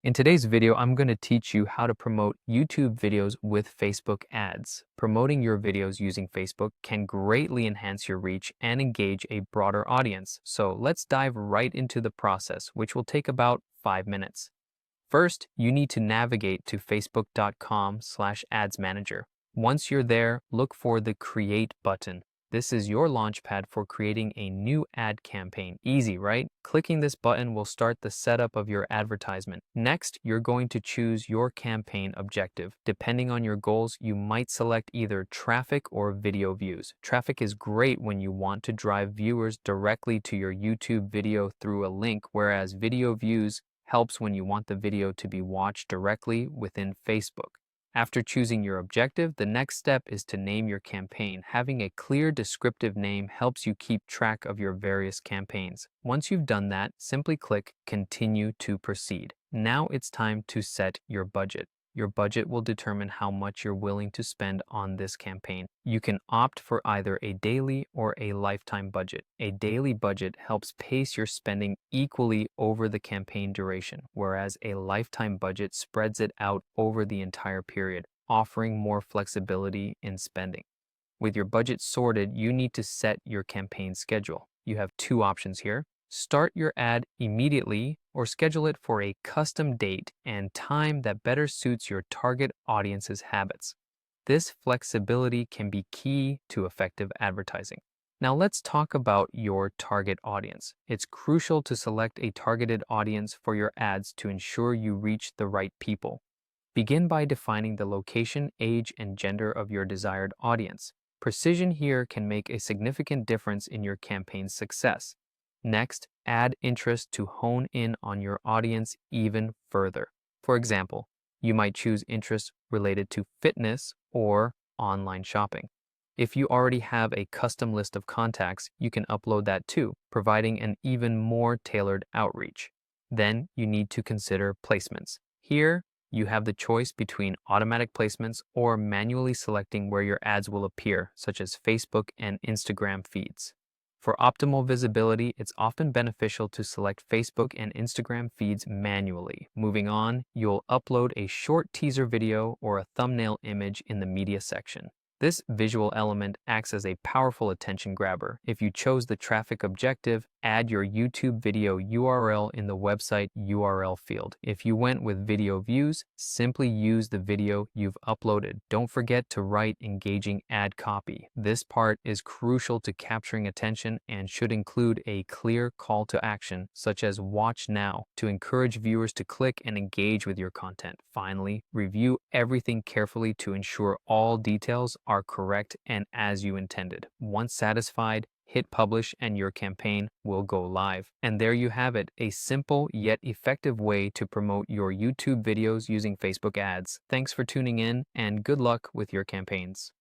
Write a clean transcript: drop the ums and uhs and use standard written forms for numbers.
In today's video, I'm going to teach you how to promote YouTube videos with Facebook ads. Promoting your videos using Facebook can greatly enhance your reach and engage a broader audience. So let's dive right into the process, which will take about 5 minutes. First, you need to navigate to facebook.com/ads manager. Once you're there, look for the Create button. This is your launchpad for creating a new ad campaign. Easy, right? Clicking this button will start the setup of your advertisement. Next, you're going to choose your campaign objective. Depending on your goals, you might select either traffic or video views. Traffic is great when you want to drive viewers directly to your YouTube video through a link, whereas video views helps when you want the video to be watched directly within Facebook. After choosing your objective, the next step is to name your campaign. Having a clear descriptive name helps you keep track of your various campaigns. Once you've done that, simply click Continue to proceed. Now it's time to set your budget. Your budget will determine how much you're willing to spend on this campaign. You can opt for either a daily or a lifetime budget. A daily budget helps pace your spending equally over the campaign duration, whereas a lifetime budget spreads it out over the entire period, offering more flexibility in spending. With your budget sorted, you need to set your campaign schedule. You have two options here. Start your ad immediately or schedule it for a custom date and time that better suits your target audience's habits. This flexibility can be key to effective advertising. Now let's talk about your target audience. It's crucial to select a targeted audience for your ads to ensure you reach the right people. Begin by defining the location, age, and gender of your desired audience. Precision here can make a significant difference in your campaign's success. Next, add interest to hone in on your audience even further. For example, you might choose interests related to fitness or online shopping. If you already have a custom list of contacts, you can upload that too, providing an even more tailored outreach. Then you need to consider placements. Here, you have the choice between automatic placements or manually selecting where your ads will appear, such as Facebook and Instagram feeds. For optimal visibility, it's often beneficial to select Facebook and Instagram feeds manually. Moving on, you'll upload a short teaser video or a thumbnail image in the media section. This visual element acts as a powerful attention grabber. If you chose the traffic objective, add your YouTube video URL in the website URL field. If you went with video views, simply use the video you've uploaded. Don't forget to write engaging ad copy. This part is crucial to capturing attention and should include a clear call to action, such as watch now, to encourage viewers to click and engage with your content. Finally, review everything carefully to ensure all details are correct and as you intended. Once satisfied, hit publish and your campaign will go live. And there you have it, a simple yet effective way to promote your YouTube videos using Facebook ads. Thanks for tuning in and good luck with your campaigns.